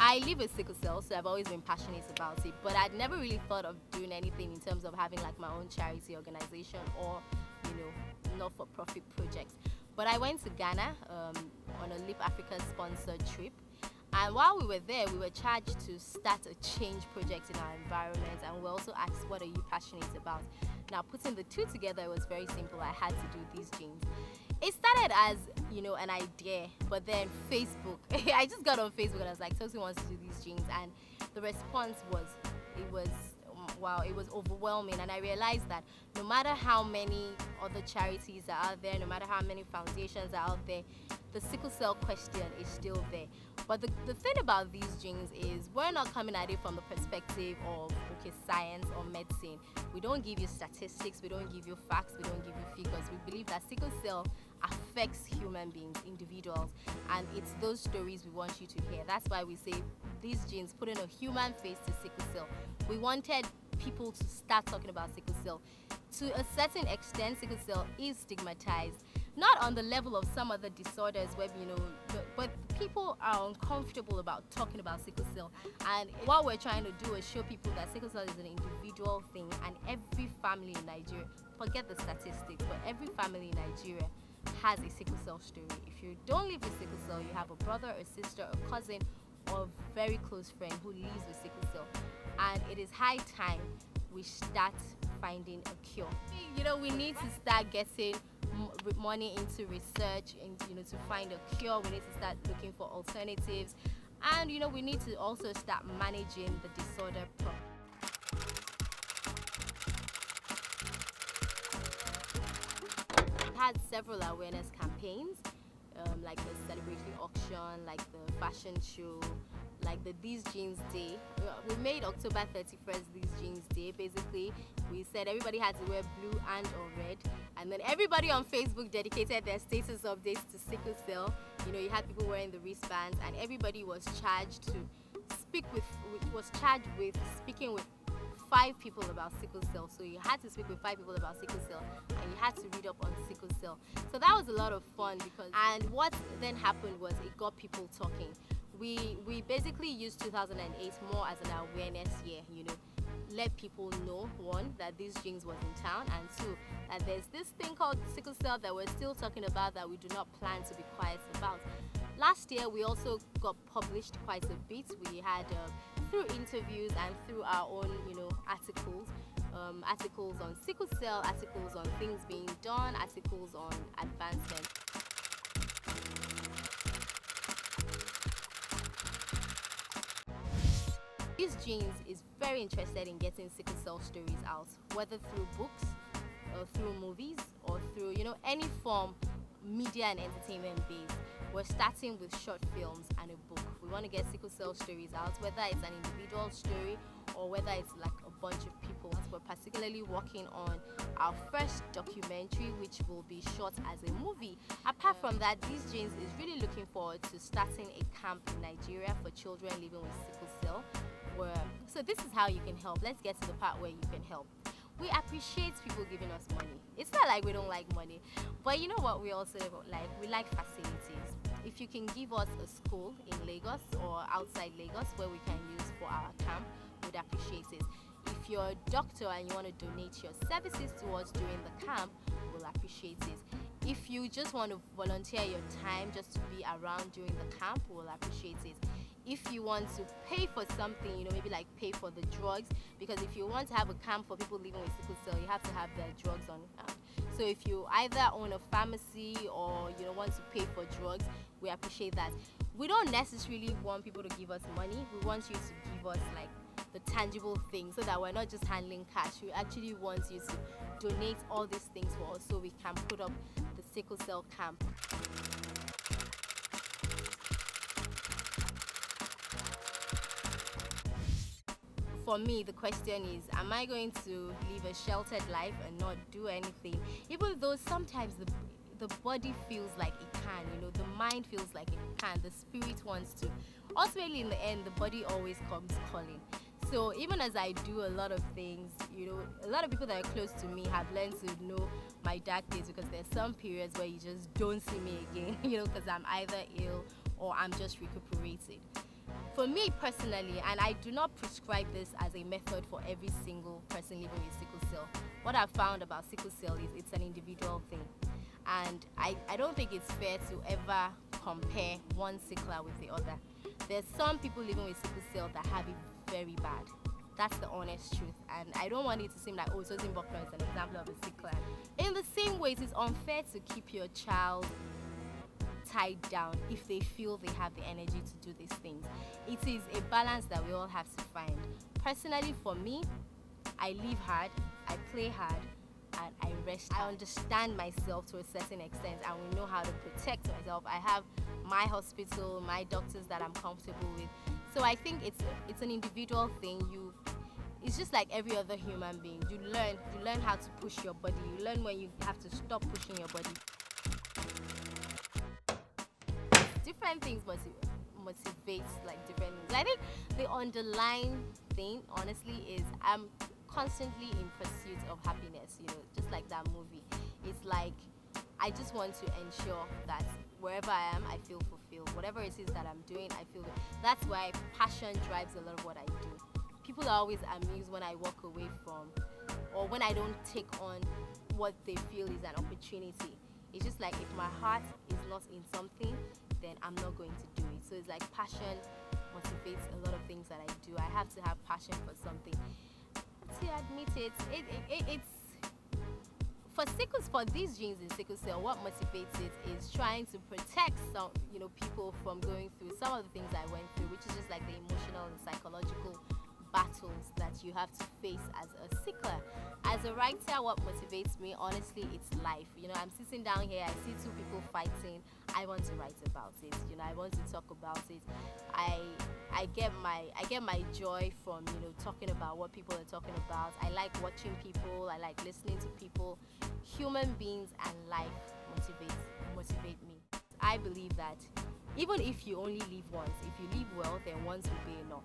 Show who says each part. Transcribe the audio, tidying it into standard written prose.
Speaker 1: I live with sickle cell, so I've always been passionate about it, but I'd never really thought of doing anything in terms of having like my own charity organization or, not-for-profit projects. But I went to Ghana on a Leap Africa sponsored trip. And while we were there, we were charged to start a change project in our environment, and we also asked, what are you passionate about? Now, putting the two together, it was very simple. I had to do these jeans. It started as, an idea, but then Facebook, I just got on Facebook and I was like, Tosyn wants to do these jeans. And the response was, wow, it was overwhelming. And I realized that no matter how many other charities are out there, no matter how many foundations are out there, the sickle cell question is still there. But the thing about these genes is we're not coming at it from the perspective of, science or medicine. We don't give you statistics, we don't give you facts, we don't give you figures. We believe that sickle cell affects human beings, individuals, and it's those stories we want you to hear. That's why we say these genes put in a human face to sickle cell. We wanted people to start talking about sickle cell. To a certain extent, sickle cell is stigmatized, not on the level of some other disorders where, but people are uncomfortable about talking about sickle cell. And what we're trying to do is show people that sickle cell is an individual thing, and every family in Nigeria, forget the statistics, but every family in Nigeria has a sickle cell story. If you don't live with sickle cell, you have a brother, a sister, a cousin, or a very close friend who lives with sickle cell. And it is high time we start finding a cure. We need to start getting money into research and, to find a cure. We need to start looking for alternatives. And, we need to also start managing the disorder properly. We had several awareness campaigns, like the celebratory auction, like the fashion show, like the These Jeans Day. We made October 31st These Jeans Day. Basically, we said everybody had to wear blue and or red, and then everybody on Facebook dedicated their status updates to sickle cell. You had people wearing the wristbands, and everybody was charged with speaking with 5 people about sickle cell. So you had to speak with 5 people about sickle cell, and you had to read up on sickle cell. So that was a lot of fun and what then happened was it got people talking. We basically used 2008 more as an awareness year, let people know, one, that these genes was in town, and two, that there's this thing called sickle cell that we're still talking about that we do not plan to be quiet about. Last year, we also got published quite a bit. We had, through interviews and through our own, articles, articles on sickle cell, articles on things being done, articles on advancement. These genes is very interested in getting sickle cell stories out, whether through books, or through movies, or through, any form, media and entertainment based. We're starting with short films and a book. We want to get sickle cell stories out, whether it's an individual story or whether it's like a bunch of people. We're particularly working on our first documentary, which will be shot as a movie. Apart from that, These Genes is really looking forward to starting a camp in Nigeria for children living with sickle cell. So this is how you can help. Let's get to the part where you can help. We appreciate people giving us money. It's not like we don't like money, but you know what we also like? We like facilities. If you can give us a school in Lagos or outside Lagos where we can use for our camp, we'd appreciate it. If you're a doctor and you want to donate your services to us during the camp, we'll appreciate it. If you just want to volunteer your time just to be around during the camp, we'll appreciate it. If you want to pay for something, maybe like pay for the drugs, because if you want to have a camp for people living with sickle cell, you have to have their drugs on hand. So if you either own a pharmacy or want to pay for drugs, we appreciate that. We don't necessarily want people to give us money. We want you to give us like the tangible things so that we're not just handling cash. We actually want you to donate all these things for us so we can put up the sickle cell camp. For me, the question is, am I going to live a sheltered life and not do anything? Even though sometimes the body feels like it can, the mind feels like it can, the spirit wants to. Ultimately, in the end, the body always comes calling. So even as I do a lot of things, a lot of people that are close to me have learned to know my dark days, because there's some periods where you just don't see me again, because I'm either ill or I'm just recuperating. For me personally, and I do not prescribe this as a method for every single person living with sickle cell, what I've found about sickle cell is it's an individual thing. And I don't think it's fair to ever compare one sickler with the other. There's some people living with sickle cell that have it very bad. That's the honest truth. And I don't want it to seem like, oh, Tosyn Bucknor is an example of a sickler. In the same way, it is unfair to keep your child tied down if they feel they have the energy to do these things. It is a balance that we all have to find. Personally, for me, I live hard, I play hard, and I rest. I understand myself to a certain extent, and we know how to protect myself. I have my hospital, my doctors that I'm comfortable with. So I think it's an individual thing. It's just like every other human being. You learn how to push your body. You learn when you have to stop pushing your body. Different things motivates like different things. I think the underlying thing, honestly, is I'm constantly in pursuit of happiness. Just like that movie. It's like I just want to ensure that wherever I am, I feel fulfilled. Whatever it is that I'm doing, I feel it. That's why passion drives a lot of what I do. People are always amused when I walk away from, or when I don't take on what they feel is an opportunity. It's just like if my heart is not in something, then I'm not going to do it. So it's like passion motivates a lot of things that I do. I have to have passion for something. To admit it, it's for these genes in sickle cell. What motivates it is trying to protect some, people from going through some of the things I went through, which is just like the emotional and psychological battles that you have to face as a sickler. As a writer, what motivates me, honestly, it's life. I'm sitting down here, I see two people fighting. I want to write about it. I want to talk about it. I get my joy from talking about what people are talking about. I like watching people. I like listening to people. Human beings and life motivate me. I believe that even if you only live once, if you live well, then once will be enough.